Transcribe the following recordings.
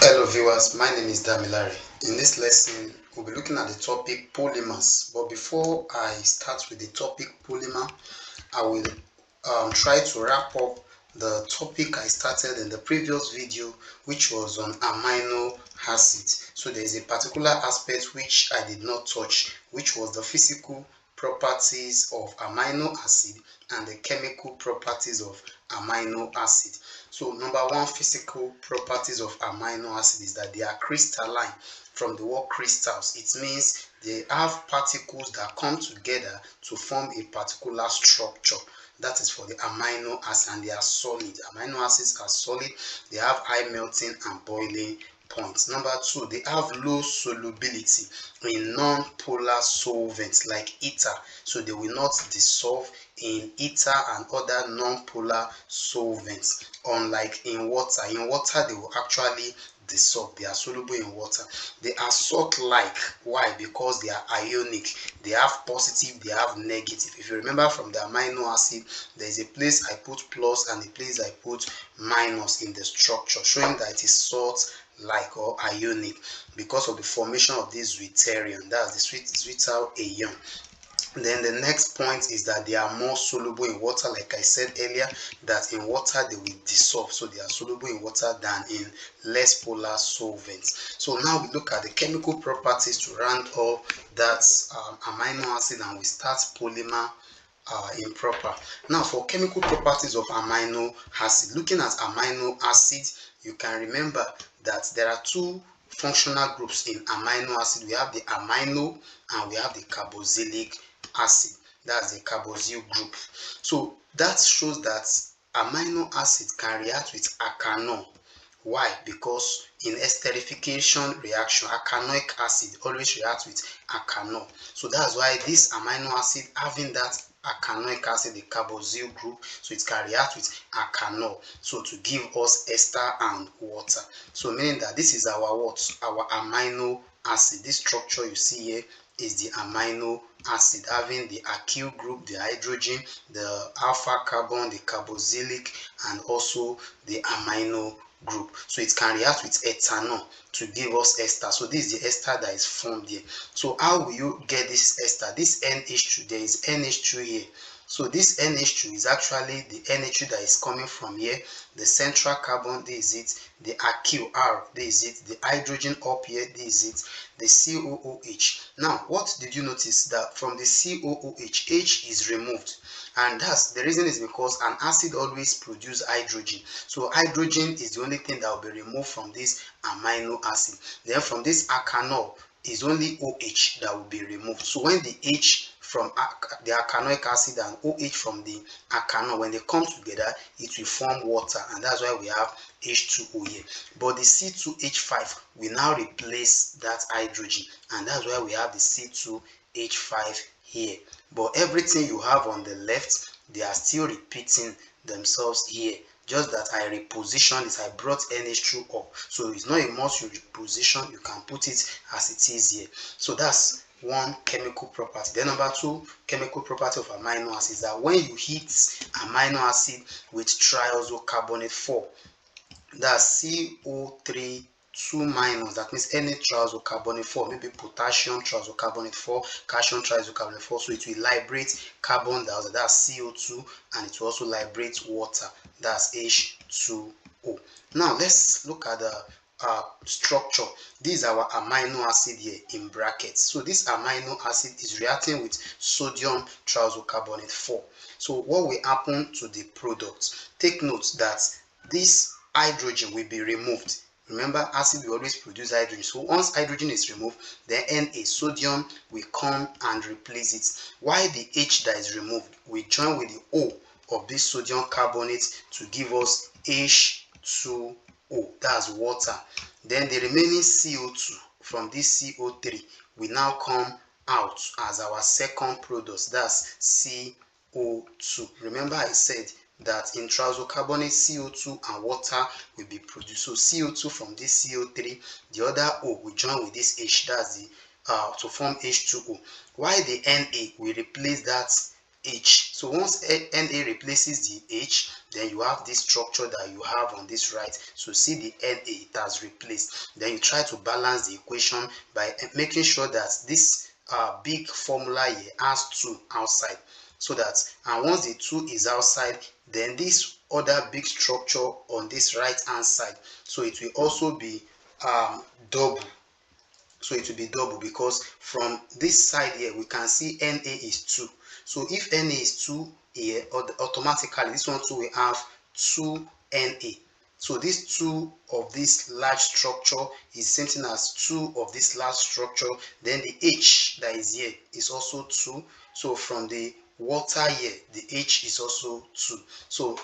Hello viewers, my name is Damilari. In this lesson, we'll be looking at the topic polymers. But before I start with the topic polymer, I will try to wrap up the topic I started in the previous video, which was on amino acids. So there is a particular aspect which I did not touch, which was the physical properties of amino acid and the chemical properties of amino acid. So number one physical properties of amino acid is that they are crystalline. From the word crystals, it means they have particles that come together to form a particular structure. That is for the amino acid, and they are solid. Amino acids are solid. They have high melting and boiling points. Number two, they have low solubility in non-polar solvents like ether. So they will not dissolve in ether and other non-polar solvents, unlike in water. In water, they will actually dissolve. They are soluble in water. They are salt-like. Why? Because they are ionic. They have positive, they have negative. If you remember from the amino acid, there is a place I put plus and a place I put minus in the structure, showing that it is salt-like or ionic because of the formation of this deuterium. That's the sweeter ion. Then the next point is that they are more soluble in water. Like I said earlier, that in water they will dissolve, so they are soluble in water than in less polar solvents. So now we look at the chemical properties to round all that amino acid, and we start polymer improper. Now for chemical properties of amino acid, looking at amino acid, you can remember that there are two functional groups in amino acid. We have the amino and we have the carboxylic acid. That's the carboxyl group. So that shows that amino acid can react with alkanol. Why? Because in esterification reaction, alkanoic acid always reacts with alkanol. So that's why this amino acid having that alkanoic acid, the carboxyl group, so it can react with alkanol, so to give us ester and water. So meaning that this is our what? Our amino acid. This structure you see here is the amino acid, having the alkyl group, the hydrogen, the alpha carbon, the carboxylic, and also the amino group. So it can react with ethanol to give us ester. So this is the ester that is formed here. So how will you get this ester? This NH2, there is NH2 here. So this NH2 is actually the NH2 that is coming from here. The central carbon, this is it. The alkyl R, this is it. The hydrogen up here, this is it. The COOH. Now, what did you notice? That from the COOH, H is removed. And that's the reason is because an acid always produces hydrogen. So hydrogen is the only thing that will be removed from this amino acid. Then from this alkanol is only OH that will be removed. So when the H from the alkanoic acid and OH from the alkanol, when they come together, it will form water, and that's why we have H2O here. But the C2H5 will now replace that hydrogen, and that's why we have the C2H5 here. But everything you have on the left, they are still repeating themselves here. Just that I repositioned it, I brought NH2 up. So it's not a must you reposition, you can put it as it is here. So that's one chemical property. Then number two chemical property of amino acid is that when you heat amino acid with triazocarbonate 4, that's CO3 2 minus, that means any triazocarbonate 4, maybe potassium triazocarbonate 4, calcium triazocarbonate 4, so it will liberate carbon dioxide, that's CO2, and it will also liberate water, that's H2O. Now let's look at the structure. This is our amino acid here in brackets. So this amino acid is reacting with sodium triazocarbonate 4. So what will happen to the product? Take note that this hydrogen will be removed. Remember, acid will always produce hydrogen. So once hydrogen is removed, the Na, sodium, will come and replace it. While the H that is removed will join with the O of this sodium carbonate to give us H2O, that's water. Then the remaining CO2 from this CO3 will now come out as our second product, that's CO2. Remember I said that in triazocarbonate, CO2 and water will be produced. So CO2 from this CO3, the other O will join with this H, that's the to form H2O. While the Na will replace that H. So once Na replaces the H, then you have this structure that you have on this right. So see the Na, it has replaced. Then you try to balance the equation by making sure that this big formula here has 2 outside. So that, and once the 2 is outside, then this other big structure on this right hand side, so it will also be double. So it will be double, because from this side here we can see Na is 2. So if Na is 2 here, automatically this one too will have 2 Na. So this 2 of this large structure is same thing as 2 of this large structure. Then the H that is here is also 2. So from the water here, the H is also 2. So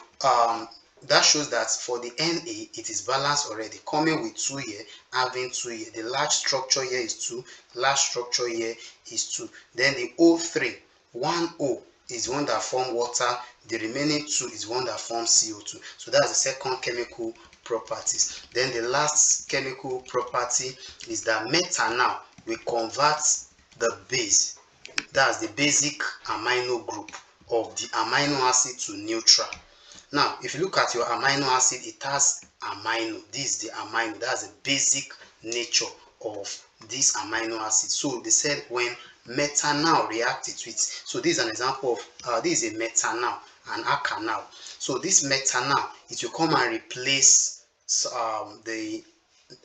that shows that for the Na, it is balanced already, coming with 2 here, having 2 here. The large structure here is 2, large structure here is 2. Then the O3, one O is one that forms water, the remaining 2 is one that forms CO2. So that's the second chemical properties. Then the last chemical property is that methanol will convert the base, that's the basic amino group of the amino acid, to neutral. Now, if you look at your amino acid, it has amino. This is the amino. That's the basic nature of this amino acid. So they said when methanol reacted to it. So this is an example of this is a methanol and alkanol. So this methanol, it will come and replace the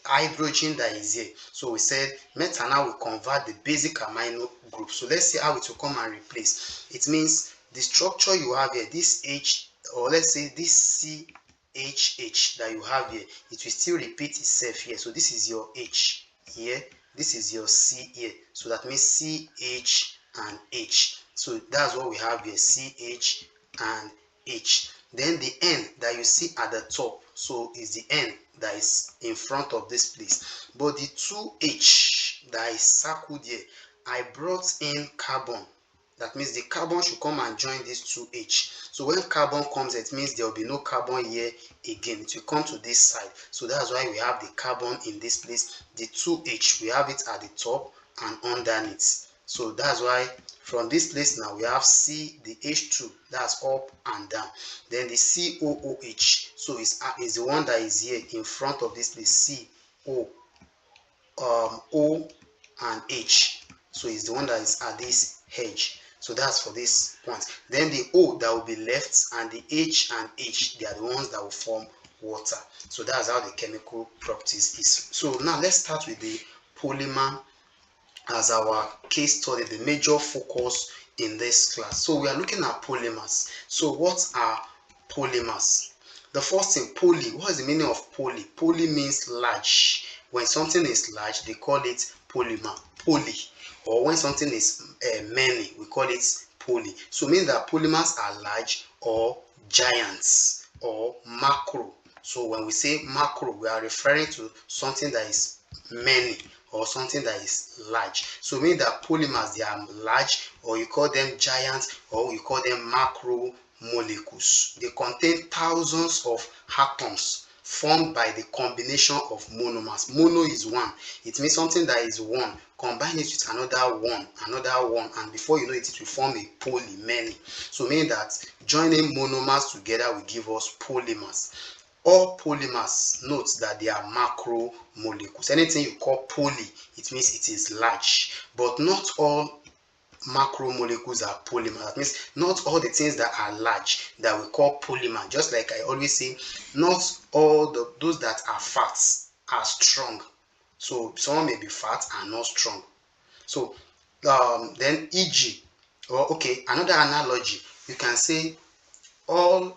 hydrogen that is here. So we said methanol will convert the basic amino group. So let's see how it will come and replace. It means the structure you have here, this H, or let's say this CHH that you have here, it will still repeat itself here. So this is your H here, this is your C here. So that means CH and H. So that's what we have here, CH and H. Then the N that you see at the top, so is the N that is in front of this place. But the 2H that is circled here, I brought in carbon. That means the carbon should come and join this 2H. So when carbon comes, it means there will be no carbon here again. It will come to this side. So that's why we have the carbon in this place. The 2H, we have it at the top and underneath. So that's why from this place now we have C, the H2, that's up and down. Then the COOH, so is the one that is here in front of this place, C, O, O and H. So it's the one that is at this edge. So that's for this point. Then the O that will be left, and the H and H, they are the ones that will form water. So that's how the chemical properties is. So now let's start with the polymer as our case study, the major focus in this class. So we are looking at polymers. So what are polymers? The first thing, poly. What is the meaning of poly? Poly means large. When something is large, they call it polymer, poly. Or when something is many, we call it poly. So it means that polymers are large or giants or macro. So when we say macro, we are referring to something that is many or something that is large. So it means that polymers, they are large, or you call them giants, or you call them macro molecules. They contain thousands of atoms formed by the combination of monomers. Mono is one. It means something that is one. Combine it with another one, and before you know it, it will form a poly, many. So it means that joining monomers together will give us polymers. All polymers, note that they are macro molecules. Anything you call poly, it means it is large. But not all macromolecules are polymers. That means not all the things that are large that we call polymer. Just like I always say, not all those that are fats are strong. So someone may be fat and not strong. So then e.g., or okay, another analogy, you can say all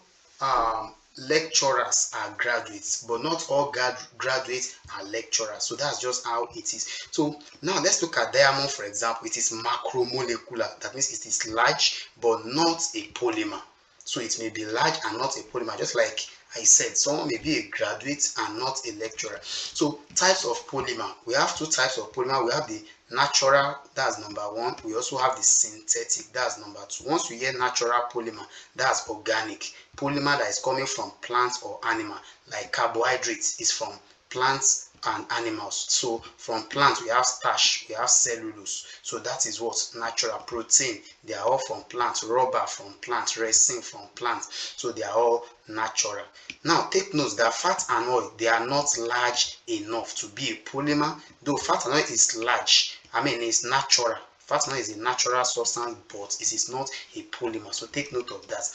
lecturers are graduates, but not all graduates are lecturers. So that's just how it is. So now let's look at diamond, for example. It is macromolecular. That means it is large but not a polymer. So it may be large and not a polymer, just like I said, someone may be a graduate and not a lecturer. So types of polymer, we have two types of polymer. We have the natural, that's number one. We also have the synthetic, that's number two. Once we hear natural polymer, that's organic. Polymer that is coming from plants or animal, like carbohydrates is from plants and animals. So from plants we have starch, we have cellulose. So that is what natural. Protein, they are all from plants. Rubber from plants, resin from plants. So they are all natural. Now take note that fat and oil, they are not large enough to be a polymer. Though fat and oil is large, it's natural. Fat and oil is a natural substance, but it is not a polymer. So take note of that.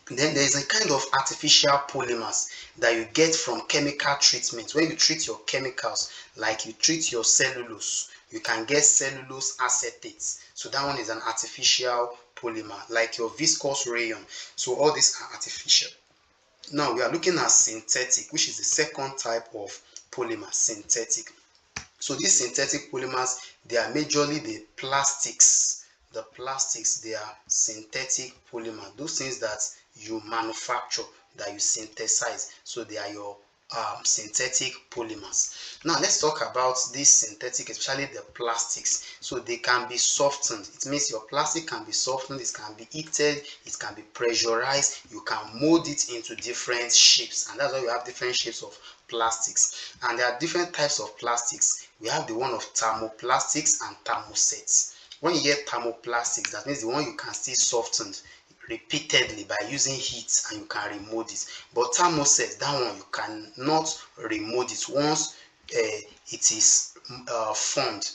Then there is a kind of artificial polymers that you get from chemical treatment. When you treat your chemicals, like you treat your cellulose, you can get cellulose acetate. So that one is an artificial polymer, like your viscose rayon. So all these are artificial. Now we are looking at synthetic, which is the second type of polymer, synthetic. So these synthetic polymers, they are majorly the plastics. The plastics, they are synthetic polymer. Those things that you manufacture, that you synthesize. So they are your synthetic polymers. Now let's talk about this synthetic, especially the plastics. So they can be softened. It means your plastic can be softened, it can be heated, it can be pressurized, you can mold it into different shapes, and that's why you have different shapes of plastics. And there are different types of plastics. We have the one of thermoplastics and thermosets. When you get thermoplastics, that means the one you can still soften repeatedly by using heat, and you can remold it. But thermoset, that one you cannot remold it once it is formed.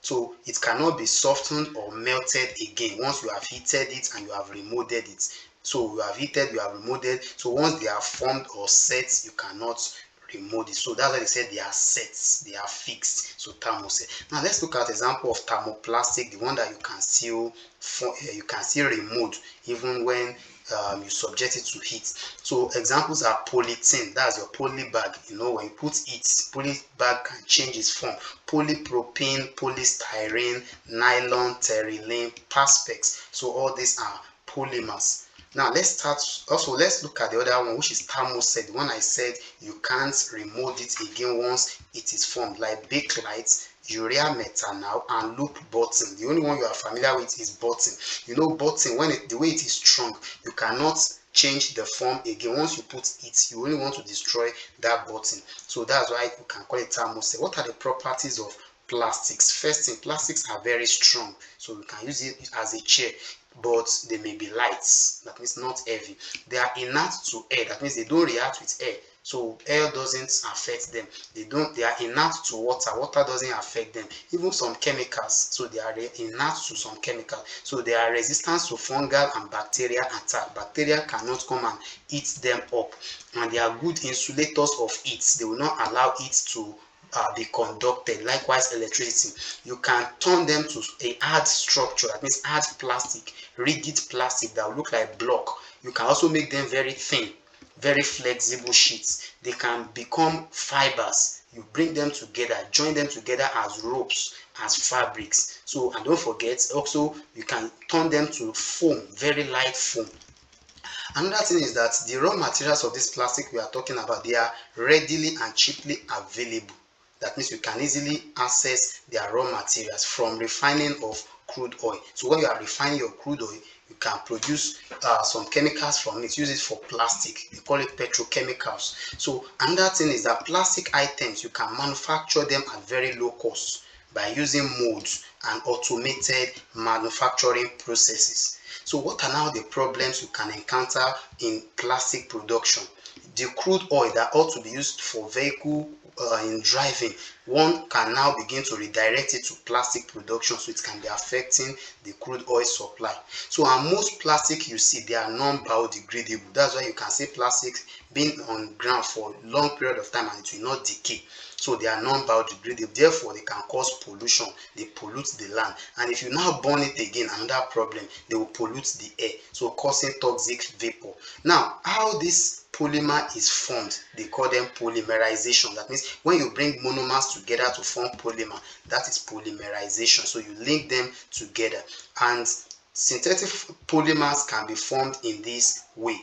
So it cannot be softened or melted again once you have heated it and you have remolded it. So you have heated, you have remolded. So once they are formed or set, you cannot remold it. So that's why they said they are sets, they are fixed. So thermoset. Now let's look at example of thermoplastic, the one that you can still remold even when you subject it to heat. So examples are polythene, that's your poly bag. When you put it, poly bag can change its form. Polypropylene, polystyrene, nylon, terylene, perspex. So all these are polymers. Now let's look at the other one, which is thermoset. The one I said you can't remold it again once it is formed, like bakelite, urea methanol, and loop button. The only one you are familiar with is button. Button, the way it is strong, you cannot change the form again. Once you put it, you only want to destroy that button. So that's why you can call it thermoset. What are the properties of plastics? First thing, plastics are very strong, so you can use it as a chair, but they may be light, that means not heavy. They are inert to air, that means they don't react with air, so air doesn't affect them. They are inert to water doesn't affect them. Even some chemicals, so they are inert to some chemicals, so they are resistant to fungal and bacterial attack. Bacteria cannot come and eat them up, and they are good insulators of heat. They will not allow heat to be conducted. Likewise, electricity, you can turn them to a hard structure, that means hard plastic, rigid plastic that will look like block. You can also make them very thin, very flexible sheets. They can become fibers. You bring them together, join them together as ropes, as fabrics. So, and don't forget, also you can turn them to foam, very light foam. Another thing is that the raw materials of this plastic we are talking about, they are readily and cheaply available. That means you can easily access their raw materials from refining of crude oil. So when you are refining your crude oil, you can produce some chemicals from it, use it for plastic. They call it petrochemicals. So another thing is that plastic items, you can manufacture them at very low cost by using molds and automated manufacturing processes. So what are now the problems you can encounter in plastic production? The crude oil that ought to be used for vehicle in driving, one can now begin to redirect it to plastic production, so it can be affecting the crude oil supply. So and most plastic you see, they are non-biodegradable. That's why you can see plastic being on ground for a long period of time and it will not decay. So they are non-biodegradable, therefore they can cause pollution. They pollute the land, and if you now burn it again, another problem, they will pollute the air, so causing toxic vapor. Now, how this polymer is formed, they call them polymerization. That means when you bring monomers together to form polymer, that is polymerization. So you link them together, and synthetic polymers can be formed in this way.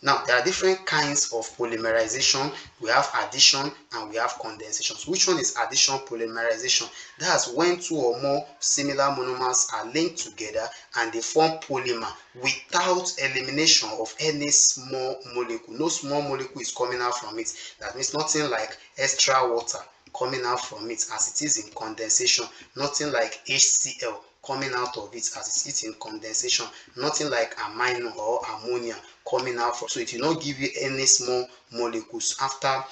Now, there are different kinds of polymerization. We have addition and we have condensation. So which one is addition polymerization? That's when two or more similar monomers are linked together and they form polymer without elimination of any small molecule. No small molecule is coming out from it. That means nothing like extra water coming out from it as it is in condensation, nothing like HCl coming out of it as it is in condensation, nothing like amino or ammonia coming out from. So it will not give you any small molecules after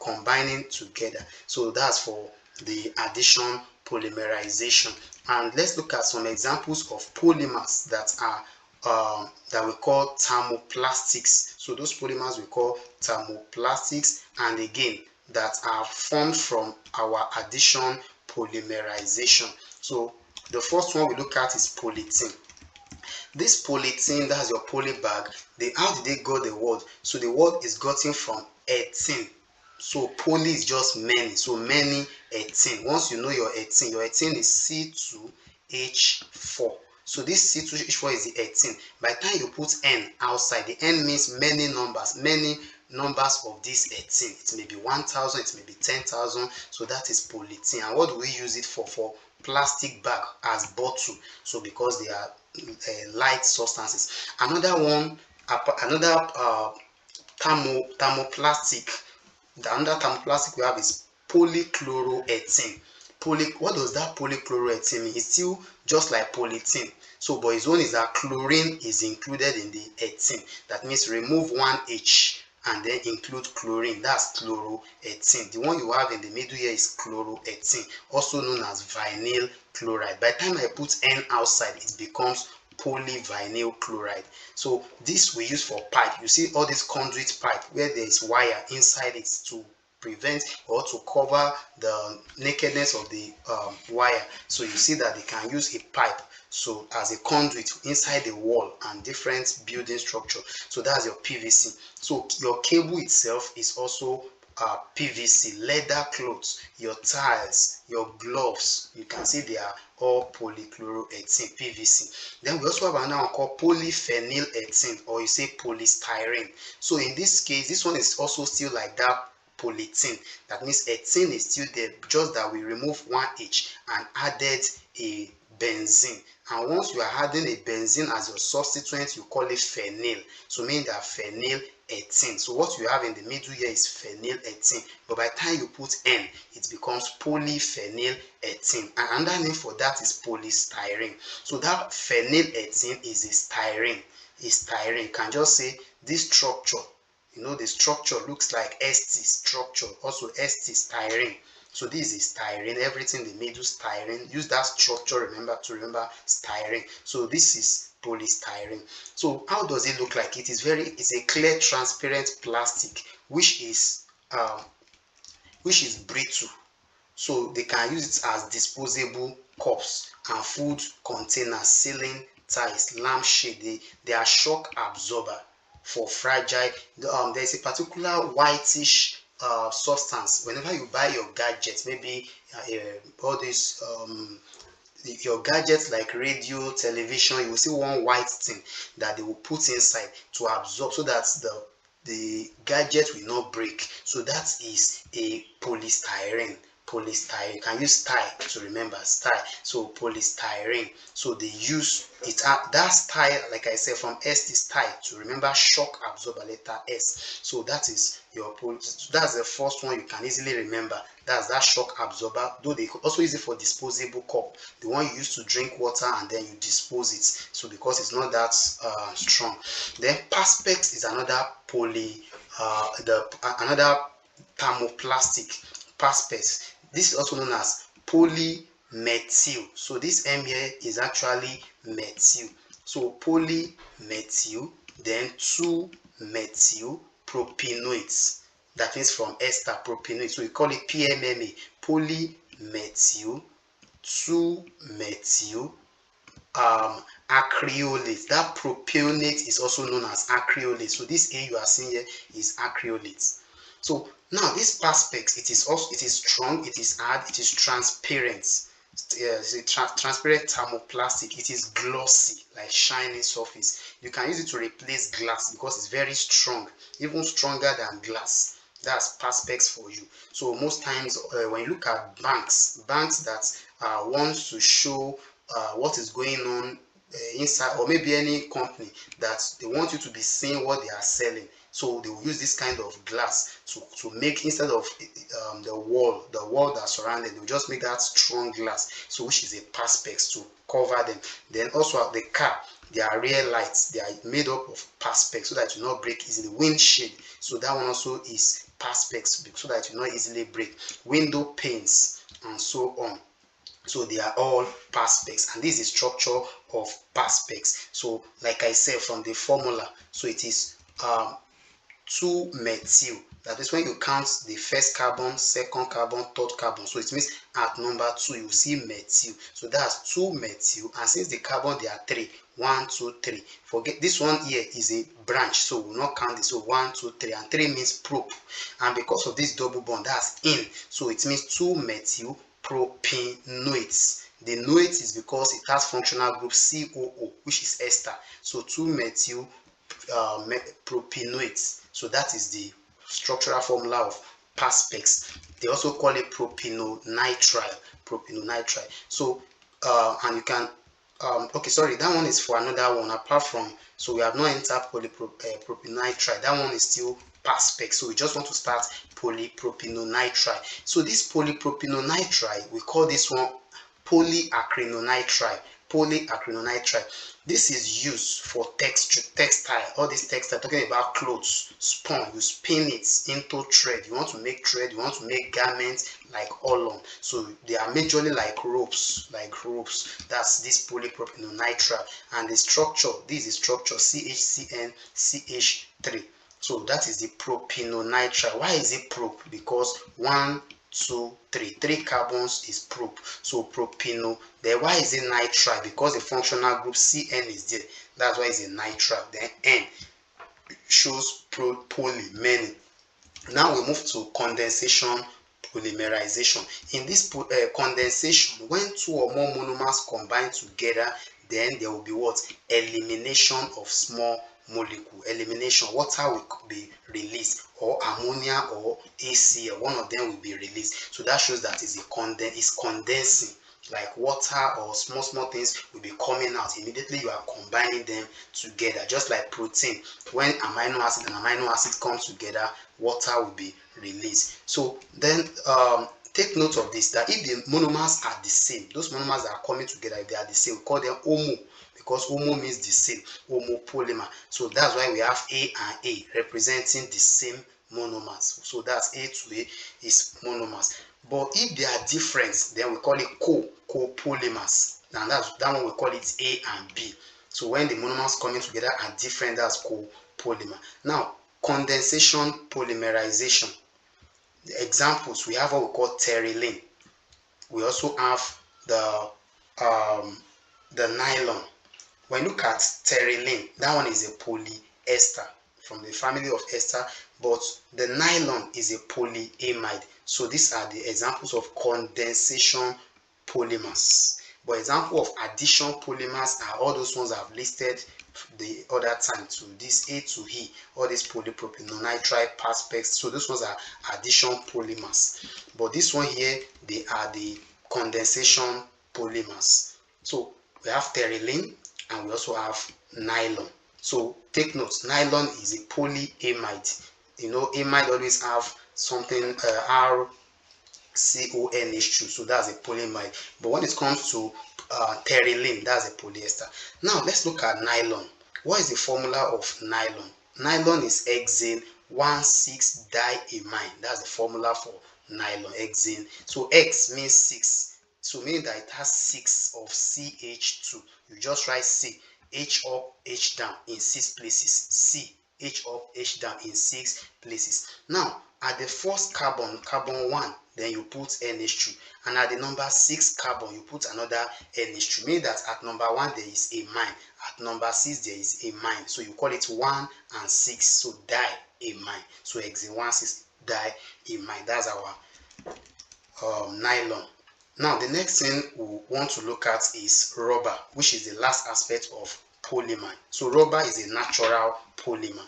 combining together. So that's for the addition polymerization. And let's look at some examples of polymers that are that we call thermoplastics. So those polymers we call thermoplastics, and again that are formed from our addition polymerization. So the first one we look at is polythene. This polythene, that's your poly bag, how did they got the word? So the word is gotten from ethene. So poly is just many, so many ethene. Once you know your ethene is C2H4. So this C2H4 is the ethene. By the time you put N outside, the N means many numbers of this ethene. It may be 1,000, it may be 10,000. So that is polythene. And what do we use it for? For plastic bag as bottle. So because they are light substances. Another one, another thermoplastic. The other thermoplastic we have is polychloroethene. What does that polychloroethene mean? It's still just like polythene. So, but its own is that chlorine is included in the ethene. That means remove one H and then include chlorine. That's chloroethene. The one you have in the middle here is chloroethene, also known as vinyl chloride. By the time I put N outside, it becomes polyvinyl chloride. So this we use for pipe. You see all this conduit pipe where there is wire inside it to prevent or to cover the nakedness of the wire. So you see that they can use a pipe so as a conduit inside the wall and different building structure. So that's your PVC. So your cable itself is also PVC, leather clothes, your tiles, your gloves, you can see they are all polychloroethene, PVC. Then we also have another one called polyphenylethene, or you say polystyrene. So in this case, this one is also still like that polythene. That means ethene is still there, just that we remove one H and added a benzene. And once you are adding a benzene as your substituent, you call it phenyl. So meaning that phenyl ethene. So what you have in the middle here is phenylethene, but by the time you put N, it becomes polyphenylethene. And another name for that is polystyrene. So that phenylethene is a styrene. You can just say this structure, you know, the structure looks like ST structure, also ST styrene. So this is styrene, everything in the middle styrene. Use that structure, remember styrene. So this is polystyrene. So how does it look like? It's a clear transparent plastic which is brittle. So they can use it as disposable cups and food containers, ceiling tiles, lampshade. They are shock absorber for fragile. There's a particular whitish substance whenever you buy your gadgets, maybe all these your gadgets like radio, television, you will see one white thing that they will put inside to absorb so that the gadget will not break. So that is a polystyrene. You can use style to remember style. So polystyrene. So they use it, that style, like I said, from S to style to remember shock absorber, letter S. So that is your that's the first one you can easily remember. That's that shock absorber. Though they could also use it for disposable cup, the one you use to drink water and then you dispose it. So because it's not that strong. Then perspex is another another thermoplastic. Perspex. This is also known as polymethyl. So this M here is actually methyl. So polymethyl, then 2-methyl propenoids. That means from ester propenoid. So we call it PMMA. Polymethyl 2-methyl acrylate. That propionate is also known as acrylate. So this A you are seeing here is acrylate. So now this perspex, it is strong, it is hard, it is transparent. It's a transparent thermoplastic. It is glossy, like shiny surface. You can use it to replace glass because it's very strong, even stronger than glass. That's perspex for you. So most times when you look at banks that want to show what is going on inside, or maybe any company that they want you to be seeing what they are selling, So they will use this kind of glass to make, instead of the wall that surrounded, they will just make that strong glass, so which is a perspex to cover them. Then also the car, their rear lights, they are made up of perspex so that you not break easily. Windshield, so that one also is perspex so that you not easily break. Window panes and so on. So they are all perspex, and this is the structure of perspex. So like I said from the formula, so it is 2-methyl. That is when you count the first carbon, second carbon, third carbon. So it means at number 2 you see methyl. So that's 2-methyl, and since the carbon there are 3, 1, 2, 3. Forget this one here is a branch, so we'll not count this. So 1, 2, 3, and 3 means prop. And because of this double bond, that's in. So it means 2-methyl propenoate. The noate is because it has functional group COO, which is ester. So 2-methyl propenoate. So that is the structural formula of perspex. They also call it propenonitrile. Propenonitrile. So and you can okay, sorry, that one is for another one apart from. So we have not entered polypropenonitrile. That one is still perspex. So we just want to start polypropenonitrile. So this polypropenonitrile, we call this one polyacrylonitrile. Polyacrylonitrile. This is used for textile. All these textile, talking about clothes, spun. You spin it into thread. You want to make thread. You want to make garments like Olon. So they are majorly like ropes. That's this polypropenonitrile. And the structure. This is structure CHCN CH3. So that is the propenonitrile. Why is it prop? Because 1, 2, 3. 3 carbons is prop. So propeno. Then why is it nitrile? Because the functional group CN is there. That's why it's a nitrile. Then N shows poly, many. Now we move to condensation polymerization. In this condensation, when 2 or more monomers combine together, then there will be what? Elimination of small molecule. Elimination. Water will be released, or ammonia or HCl. One of them will be released. So that shows that it's condensing. Like water or small things will be coming out. Immediately you are combining them together. Just like protein. When amino acid and amino acid come together, water will be released. So then take note of this, that if the monomers are the same, those monomers that are coming together, if they are the same, we call them homo, because homo means the same, homopolymer. So that's why we have A and A representing the same monomers. So that's A to A is monomers. But if they are different, then we call it copolymers. And that one we call it A and B. So when the monomers coming together are different, that's copolymer. Now, condensation polymerization. The examples, we have what we call terylene. We also have the nylon. When you look at terylene, that one is a polyester from the family of ester, but the nylon is a polyamide. So these are the examples of condensation polymers. But example of addition polymers are all those ones I've listed the other time, to this A to E, all these polypropenonitrile, perspex. So those ones are addition polymers. But this one here, they are the condensation polymers. So we have terylene and we also have nylon. So take note, nylon is a polyamide. You know, amide always have something RCONH2, so that's a polyamide. But when it comes to terylene, that's a polyester. Now let's look at nylon. What is the formula of nylon? Nylon is hexane 1,6-diamine. That's the formula for nylon, hexane. So X means 6. So meaning that it has 6 of CH2. You just write C, H up, H down in 6 places. C, H up, H down in 6 places. Now, at the first carbon, carbon 1, then you put NH2. And at the number 6 carbon, you put another NH2. Meaning that at number 1, there is a mine. At number 6, there is a mine. So you call it 1 and 6. So diamine. So hexane 1,6-diamine. That's our nylon. Now, the next thing we want to look at is rubber, which is the last aspect of polymer. So rubber is a natural polymer.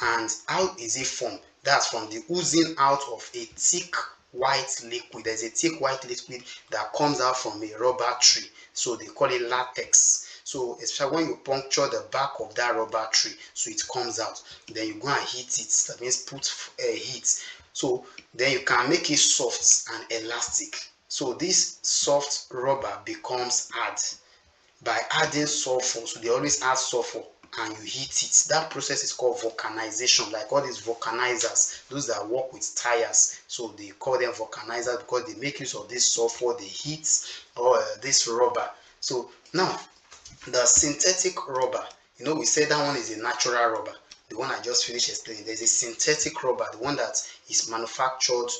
And how is it formed? That's from the oozing out of a thick white liquid. There's a thick white liquid that comes out from a rubber tree. So they call it latex. So especially when you puncture the back of that rubber tree, so it comes out, then you go and heat it. That means put heat. So then you can make it soft and elastic. So this soft rubber becomes hard by adding sulfur. So they always add sulfur and you heat it. That process is called vulcanization. Like all these vulcanizers, those that work with tires, so they call them vulcanizers because they make use of this sulfur, they heat or this rubber. So now the synthetic rubber, we said that one is a natural rubber. The one I just finished explaining, there's a synthetic rubber, the one that is manufactured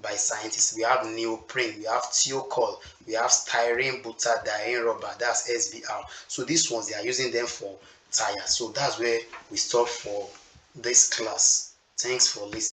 by scientists. We have neoprene, we have thiocol, we have styrene butadiene rubber, that's SBR. So these ones, they are using them for tires. So that's where we stop for this class. Thanks for listening.